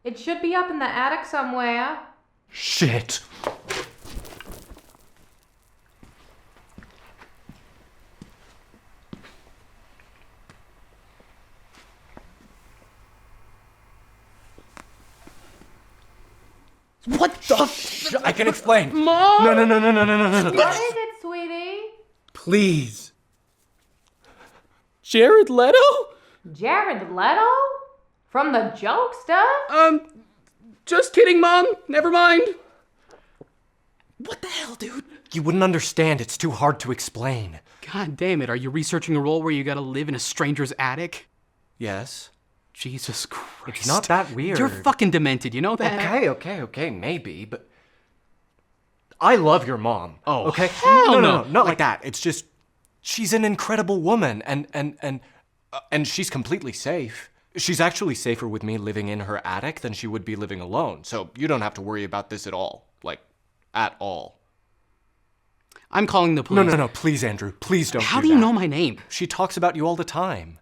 It should be up in the attic somewhere. Shit! What the I can explain. Mom? No. What is it, sweetie? Please. Jared Leto? Jared Leto? From the jokester? Just kidding, Mom. Never mind. What the hell, dude? You wouldn't understand. It's too hard to explain. God damn it. Are you researching a role where you gotta live in a stranger's attic? Yes. Jesus Christ. It's not that weird. You're fucking demented, you know that? Okay, maybe, but... I love your mom. Oh, okay? hell No, not like that. It's just... She's an incredible woman, and she's completely safe. She's actually safer with me living in her attic than she would be living alone, so you don't have to worry about this at all. Like, at all. I'm calling the police. No, please, Andrew. Please don't How do do you that. know my name? She talks about you all the time.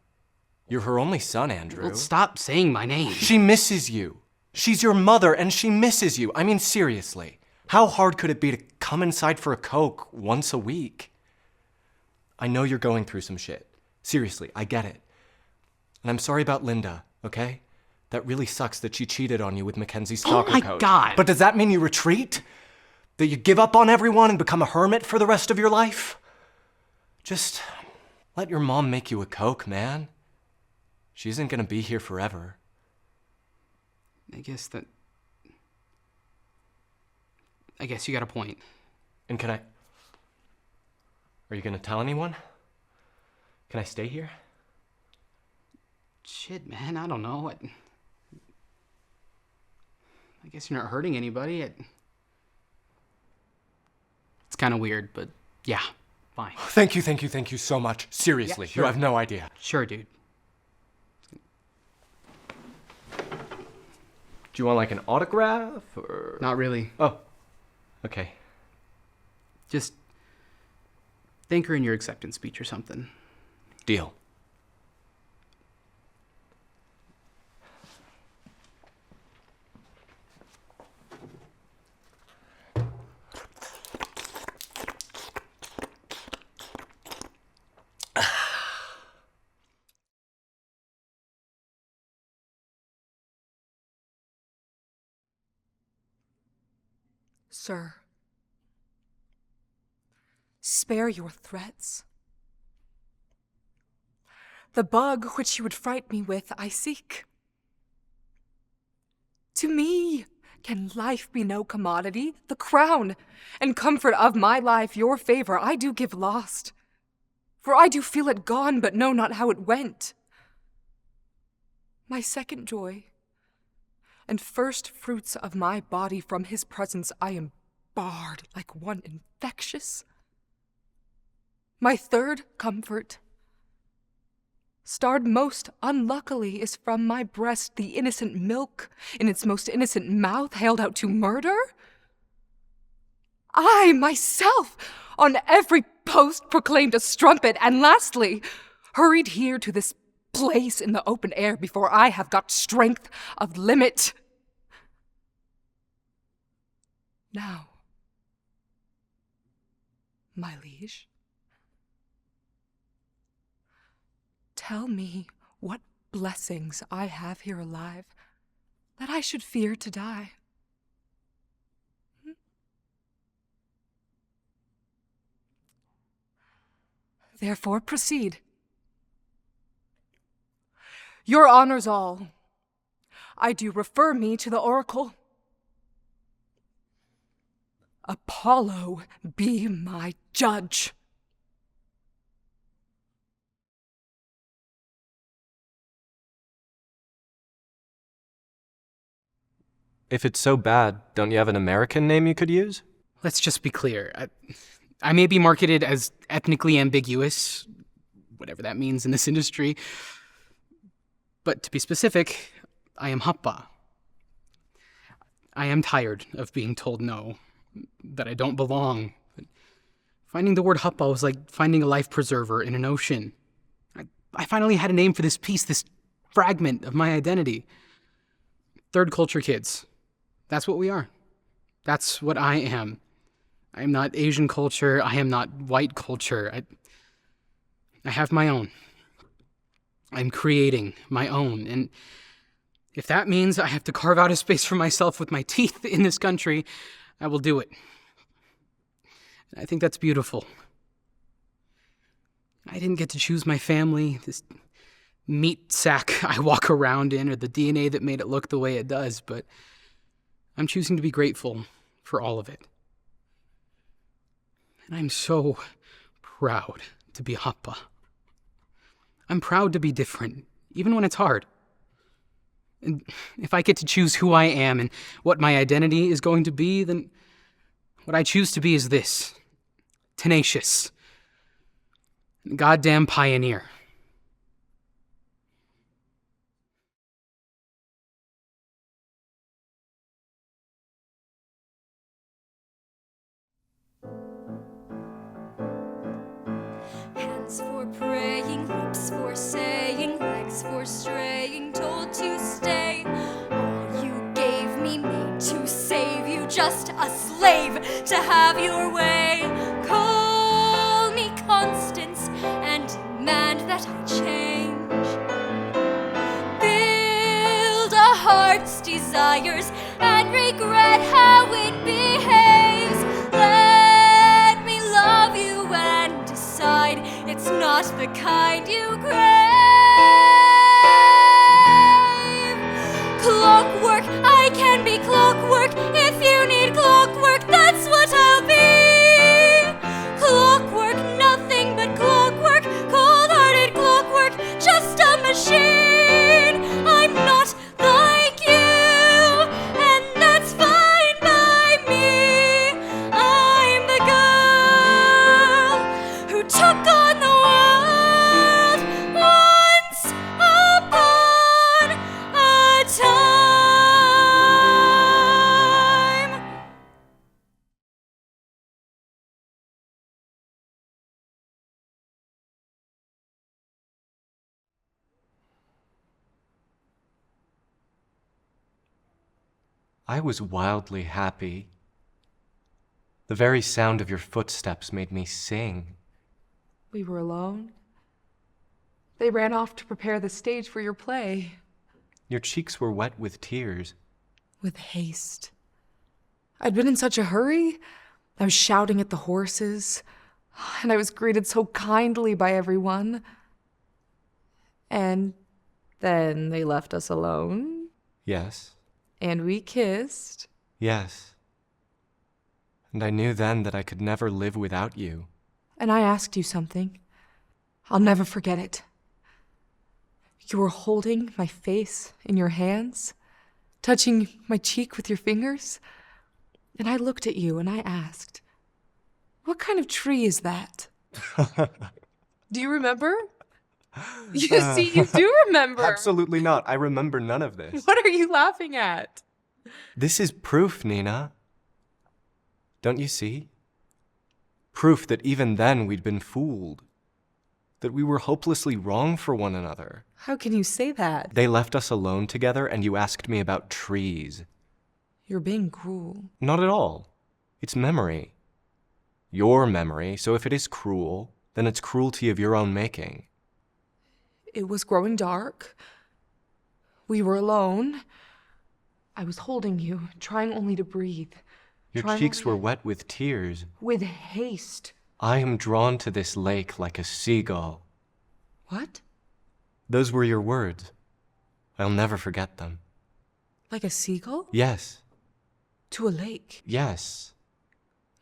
You're her only son, Andrew. Well, stop saying my name. She misses you. She's your mother, and she misses you. I mean, seriously. How hard could it be to come inside for a Coke once a week? I know you're going through some shit. Seriously, I get it. And I'm sorry about Linda, okay? That really sucks that she cheated on you with Mackenzie's stalker my coach. God. But does that mean you retreat? That you give up on everyone and become a hermit for the rest of your life? Just let your mom make you a Coke, man. She isn't gonna be here forever. I guess you got a point. And are you gonna tell anyone? Can I stay here? Shit, man, I don't know. I guess you're not hurting anybody. It's kind of weird, but yeah, fine. Thank you so much. Seriously, Yeah, sure. You have no idea. Sure, dude. Do you want like an autograph or? Not really. Oh, okay. Just thank her in your acceptance speech or something. Deal. Sir, spare your threats. The bug which you would fright me with, I seek. To me, can life be no commodity? The crown and comfort of my life, your favor, I do give lost. For I do feel it gone, but know not how it went. My second joy, and first fruits of my body, from his presence I am barred like one infectious. My third comfort, starred most unluckily, is from my breast the innocent milk in its most innocent mouth haled out to murder. I myself on every post proclaimed a strumpet, and lastly hurried here to this place in the open air before I have got strength of limit. Now, my liege, tell me what blessings I have here alive that I should fear to die. Therefore, proceed. Your honors all, I do refer me to the oracle. Apollo be my judge. If it's so bad, don't you have an American name you could use? Let's just be clear. I may be marketed as ethnically ambiguous, whatever that means in this industry, but to be specific, I am Happa. I am tired of being told no, that I don't belong. Finding the word Happa was like finding a life preserver in an ocean. I finally had a name for this piece, this fragment of my identity. Third culture kids. That's what we are. That's what I am. I am not Asian culture. I am not white culture. I have my own. I'm creating my own. And if that means I have to carve out a space for myself with my teeth in this country, I will do it. I think that's beautiful. I didn't get to choose my family, this meat sack I walk around in, or the DNA that made it look the way it does, but I'm choosing to be grateful for all of it. And I'm so proud to be Happa. I'm proud to be different, even when it's hard. And if I get to choose who I am and what my identity is going to be, then what I choose to be is this: tenacious, goddamn pioneer. Hands for praying, lips for saying, legs for straying, told to stay. All you gave me made to save you, just a slave to have your way. Call me Constance and demand that I change. Build a heart's desires and regret how it behaves. Let me love you and decide it's not the kind you crave. Clockwork, I can be clockwork. If you need clockwork, that's what I'll be. Clockwork, nothing but clockwork. Cold-hearted clockwork, just a machine. I'm not like you, and that's fine by me. I'm the girl who took on the world once upon a time. I was wildly happy. The very sound of your footsteps made me sing. We were alone. They ran off to prepare the stage for your play. Your cheeks were wet with tears. With haste. I'd been in such a hurry. I was shouting at the horses, and I was greeted so kindly by everyone. And then they left us alone, Yes, and we kissed. yes. And I knew then that I could never live without you. And I asked you something. I'll never forget it. You were holding my face in your hands, touching my cheek with your fingers. And I looked at you and I asked, "What kind of tree is that?" Do you remember? You see, you do remember. Absolutely not. I remember none of this. What are you laughing at? This is proof, Nina. Don't you see? Proof that even then we'd been fooled. That we were hopelessly wrong for one another. How can you say that? They left us alone together and you asked me about trees. You're being cruel. Not at all. It's memory. Your memory, so if it is cruel, then it's cruelty of your own making. It was growing dark. We were alone. I was holding you, trying only to breathe. Your Trying cheeks only were wet with tears. with haste. I am drawn to this lake like a seagull. What? Those were your words. I'll never forget them. Like a seagull? Yes, To a lake. yes.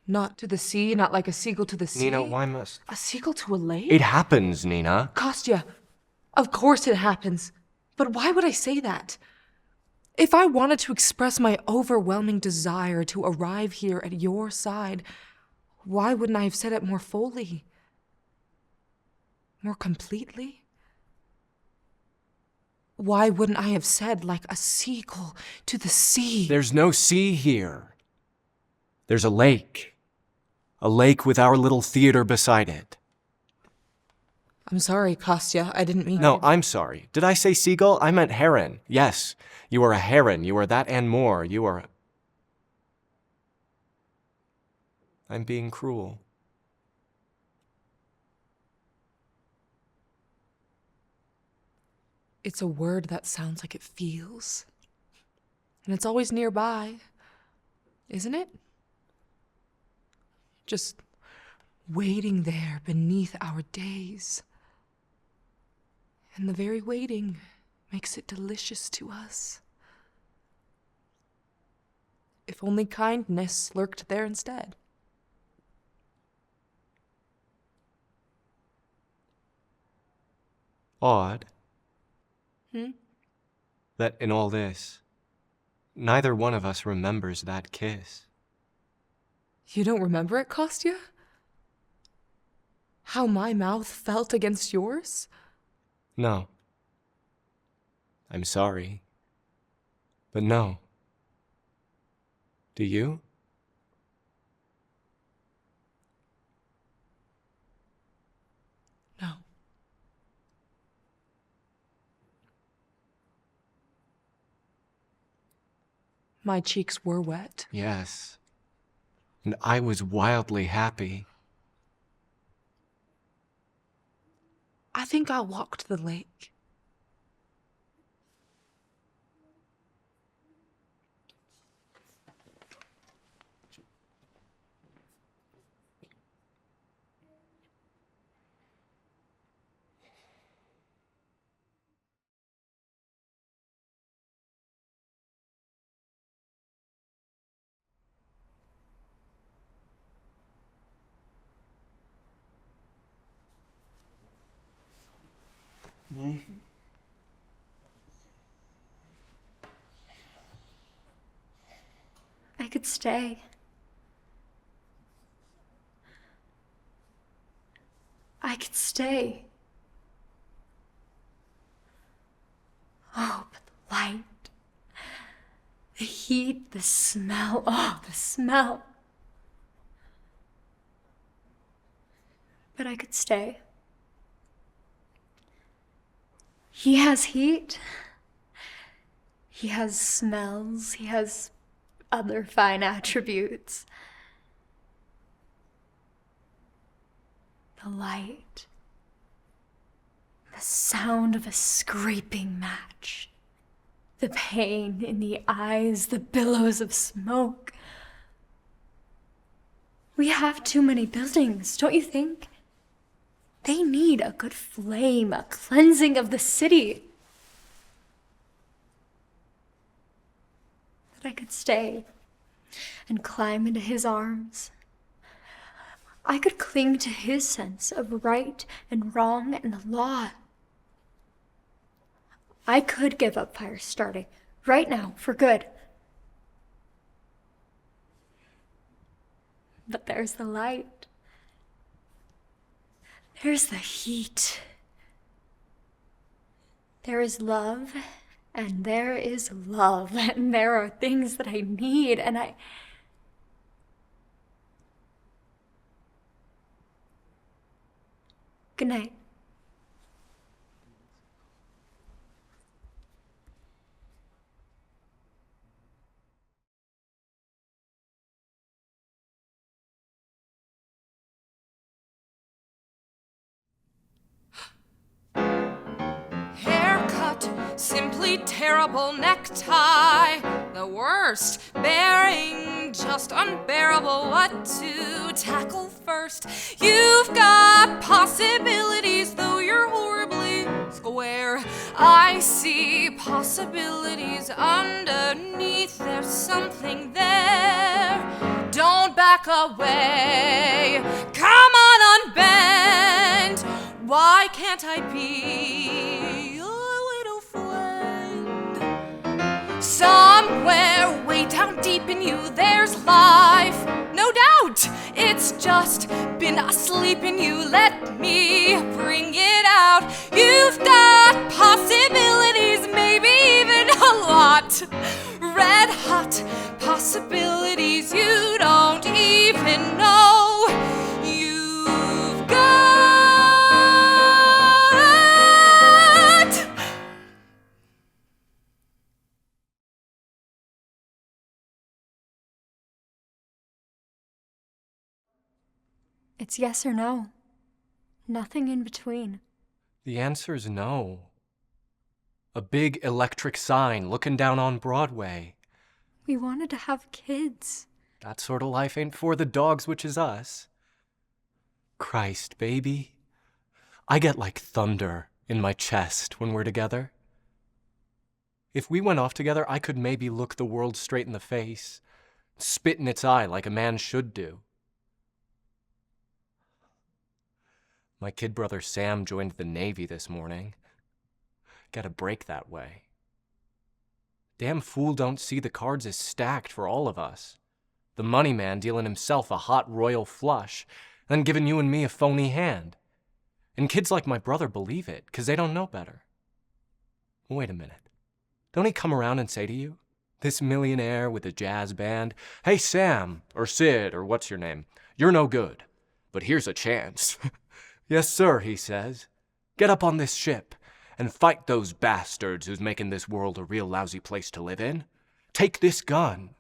Not to the sea, not like a seagull to the sea. Nina, why must... A seagull to a lake? It happens, Nina. Kostya, of course it happens. But why would I say that? If I wanted to express my overwhelming desire to arrive here at your side, why wouldn't I have said it more fully? More completely? Why wouldn't I have said like a seagull to the sea? There's no sea here. There's a lake. A lake with our little theater beside it. I'm sorry, Kostya, I didn't mean No, I'm sorry. Did I say seagull? I meant heron. Yes, you are a heron. You are that and more. You are... I'm being cruel. It's a word that sounds like it feels. And it's always nearby, isn't it? Just waiting there beneath our days. And the very waiting makes it delicious to us. If only kindness lurked there instead. Odd. Hmm? That in all this, neither one of us remembers that kiss. You don't remember it, Kostya? How my mouth felt against yours? No. I'm sorry. But no. Do you? No. My cheeks were wet. Yes. And I was wildly happy. I think I'll walk to the lake. I could stay. I could stay. Oh, but the light, the heat, the smell. Oh, the smell. But I could stay. He has heat. He has smells. He has other fine attributes. The light. The sound of a scraping match. The pain in the eyes, the billows of smoke. We have too many buildings, don't you think? They need a good flame, a cleansing of the city. That I could stay and climb into his arms. I could cling to his sense of right and wrong and the law. I could give up fire starting right now for good. But there's the light. There's the heat. There is love, and there is love, and there are things that I need, and Good night. simply terrible necktie. The worst, bearing, just unbearable. What to tackle first? You've got possibilities, though you're horribly square. I see possibilities underneath. There's something there. Don't back away. Come on, unbend. Why can't I be your little friend? Somewhere way down deep in you there's life, no doubt. It's just been asleep in you. Let me bring it out. You've got possibilities, maybe even a lot. Red hot possibilities you don't even know you've got. It's yes or no. Nothing in between. The answer's no. A big electric sign looking down on Broadway. We wanted to have kids. That sort of life ain't for the dogs, which is us. Christ, baby. I get like thunder in my chest when we're together. If we went off together, I could maybe look the world straight in the face, spit in its eye like a man should do. My kid brother Sam joined the Navy this morning. Got a break that way. Damn fool don't see the cards as stacked for all of us. The money man dealing himself a hot royal flush, then giving you and me a phony hand. And kids like my brother believe it, 'cause they don't know better. Wait a minute. Don't he come around and say to you, this millionaire with a jazz band, "Hey Sam, or Sid, or what's your name, you're no good, but here's a chance." "Yes, sir," he says. "Get up on this ship and fight those bastards who's making this world a real lousy place to live in. Take this gun.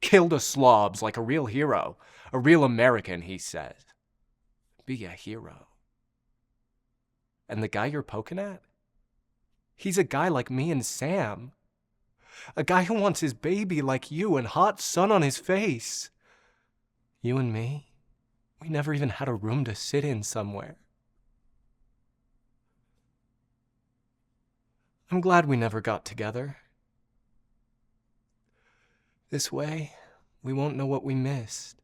Kill the slobs like a real hero, a real American," he says. Be a hero. And the guy you're poking at? He's a guy like me and Sam. A guy who wants his baby like you and hot sun on his face. You and me? We never even had a room to sit in somewhere. I'm glad we never got together. This way, we won't know what we missed.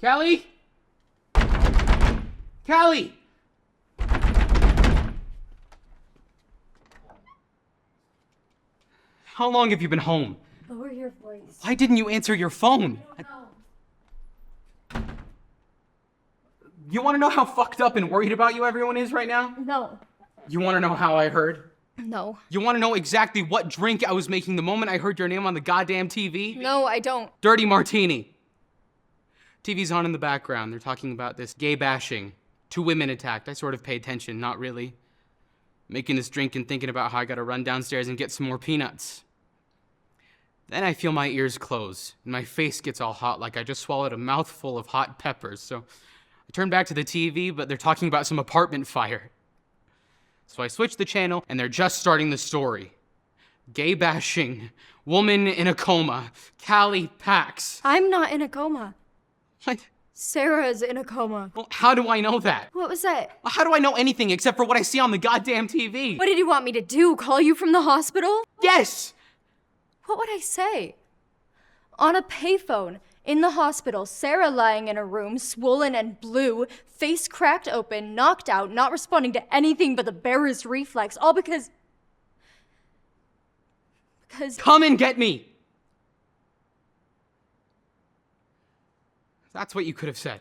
Callie? Callie! How long have you been home? Lower your voice. Why didn't you answer your phone? You want to know how fucked up and worried about you everyone is right now? No. You want to know how I heard? No. You want to know exactly what drink I was making the moment I heard your name on the goddamn TV? No, I don't. Dirty martini. TV's on in the background. They're talking about this gay bashing. 2 women attacked. I sort of pay attention, not really. Making this drink and thinking about how I gotta run downstairs and get some more peanuts. Then I feel my ears close, and my face gets all hot like I just swallowed a mouthful of hot peppers. So I turn back to the TV, but they're talking about some apartment fire. So I switch the channel, and they're just starting the story. Gay bashing, woman in a coma, Callie Pax. I'm not in a coma. What? Sarah's in a coma. Well, how do I know that? What was that? How do I know anything except for what I see on the goddamn TV? What did you want me to do? Call you from the hospital? Yes! What would I say? On a payphone, in the hospital, Sarah lying in a room, swollen and blue, face cracked open, knocked out, not responding to anything but the barest reflex, all because... Come and get me! That's what you could have said.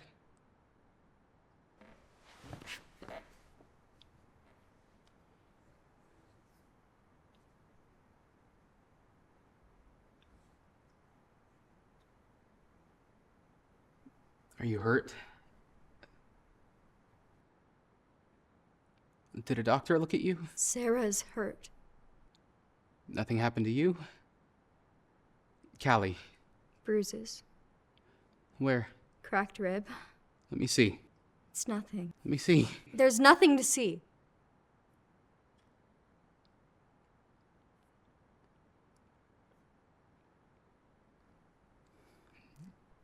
Are you hurt? Did a doctor look at you? Sarah's hurt. Nothing happened to you? Callie, Bruises. where? Cracked rib. Let me see. It's nothing. Let me see. There's nothing to see.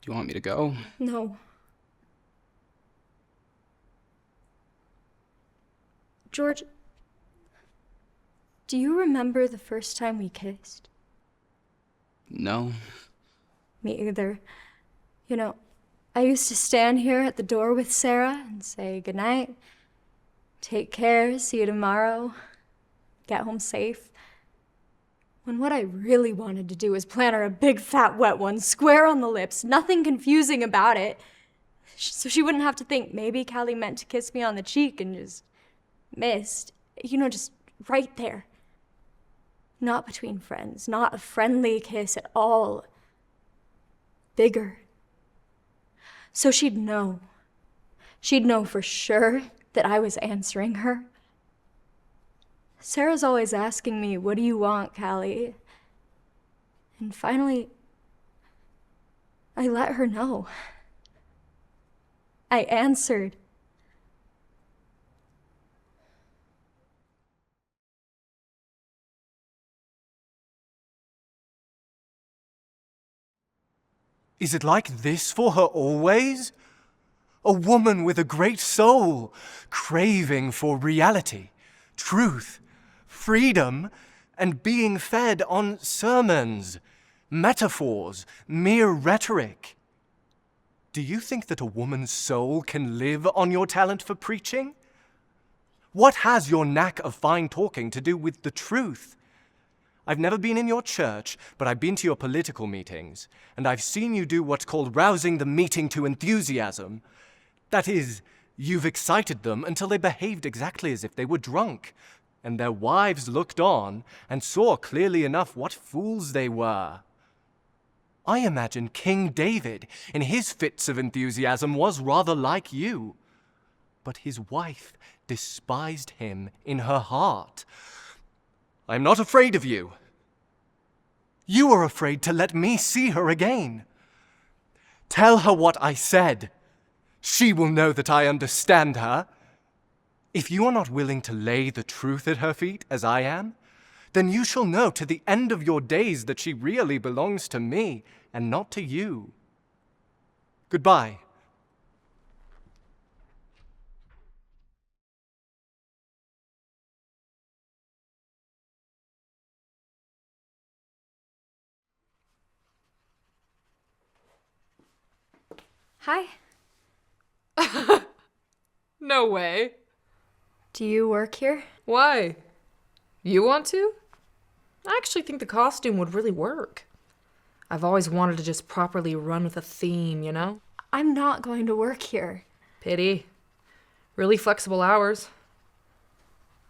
Do you want me to go? No. George, do you remember the first time we kissed? No. Me either. You know, I used to stand here at the door with Sarah and say goodnight, take care, see you tomorrow, get home safe. When what I really wanted to do was plan her a big fat wet one, square on the lips, nothing confusing about it. So she wouldn't have to think maybe Callie meant to kiss me on the cheek and just missed. You know, just right there. Not between friends, not a friendly kiss at all. Bigger. So she'd know. She'd know for sure that I was answering her. Sarah's always asking me, what do you want, Callie? And finally, I let her know. I answered. Is it like this for her always? A woman with a great soul, craving for reality, truth, freedom, and being fed on sermons, metaphors, mere rhetoric. Do you think that a woman's soul can live on your talent for preaching? What has your knack of fine talking to do with the truth? I've never been in your church, but I've been to your political meetings, and I've seen you do what's called rousing the meeting to enthusiasm. That is, you've excited them until they behaved exactly as if they were drunk, and their wives looked on and saw clearly enough what fools they were. I imagine King David, in his fits of enthusiasm, was rather like you. But his wife despised him in her heart. I'm not afraid of you. You are afraid to let me see her again. Tell her what I said. She will know that I understand her. If you are not willing to lay the truth at her feet, as I am, then you shall know to the end of your days that she really belongs to me and not to you. Goodbye. Hi. No way. Do you work here? Why? You want to? I actually think the costume would really work. I've always wanted to just properly run with a theme, you know? I'm not going to work here. Pity. Really flexible hours.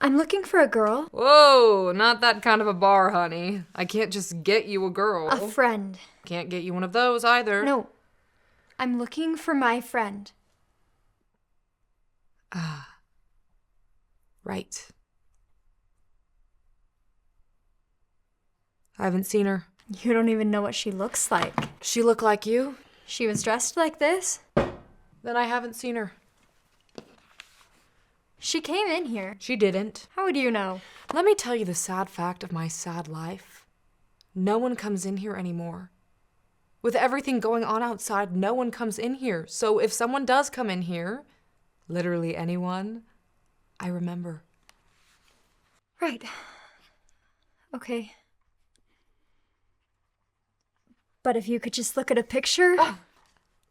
I'm looking for a girl. Whoa, not that kind of a bar, honey. I can't just get you a girl. A friend. Can't get you one of those either. No. I'm looking for my friend. Right. I haven't seen her. You don't even know what she looks like. She look like you? She was dressed like this. Then I haven't seen her. She came in here. She didn't. How would you know? Let me tell you the sad fact of my sad life. No one comes in here anymore. With everything going on outside, no one comes in here. So if someone does come in here, literally anyone, I remember. Right. Okay. But if you could just look at a picture.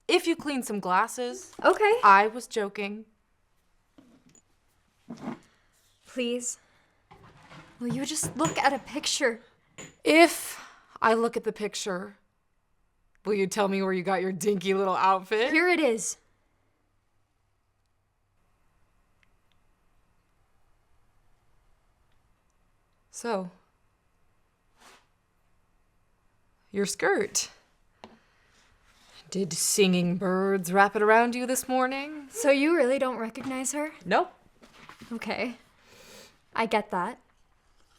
If you clean some glasses. Okay. I was joking. Please. Will you just look at a picture? If I look at the picture, will you tell me where you got your dinky little outfit? Here it is. So, your skirt. Did singing birds wrap it around you this morning? So you really don't recognize her? Nope. Okay. I get that.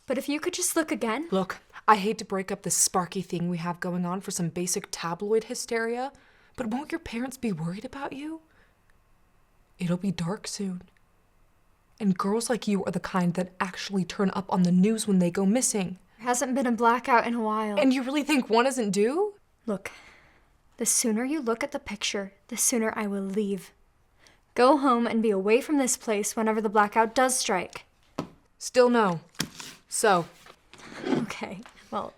But if you could just look again. Look, I hate to break up this sparky thing we have going on for some basic tabloid hysteria, but won't your parents be worried about you? It'll be dark soon. And girls like you are the kind that actually turn up on the news when they go missing. There hasn't been a blackout in a while. And you really think one isn't due? Look, the sooner you look at the picture, the sooner I will leave. Go home and be away from this place whenever the blackout does strike. Still no. So. Okay, well,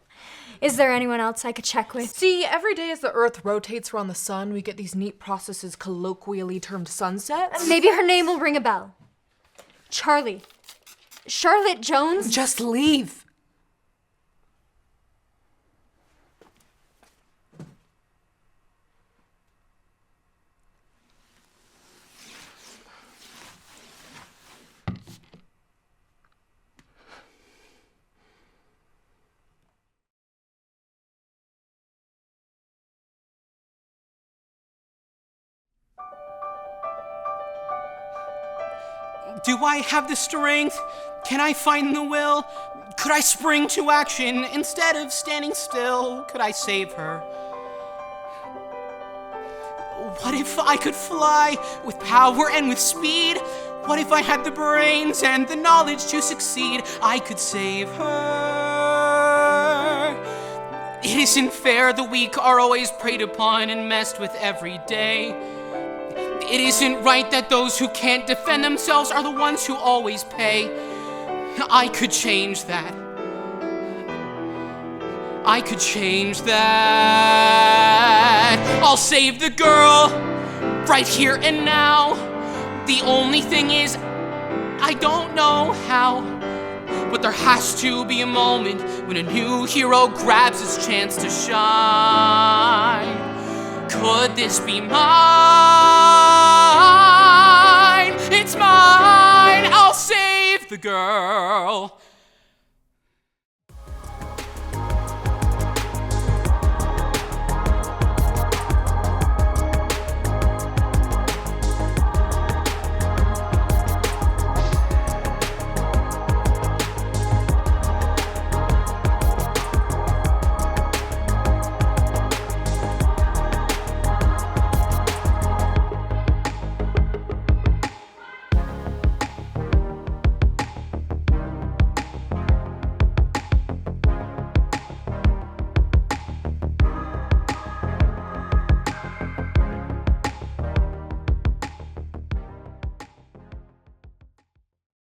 is there anyone else I could check with? See, every day as the Earth rotates around the sun, we get these neat processes colloquially termed sunsets. Maybe her name will ring a bell. Charlie. Charlotte Jones? Just leave. Do I have the strength? Can I find the will? Could I spring to action instead of standing still? Could I save her? What if I could fly with power and with speed? What if I had the brains and the knowledge to succeed? I could save her. It isn't fair the weak are always preyed upon and messed with every day. It isn't right that those who can't defend themselves are the ones who always pay. I could change that. I could change that. I'll save the girl right here and now. The only thing is, I don't know how. But there has to be a moment when a new hero grabs his chance to shine. Could this be mine? It's mine! I'll save the girl.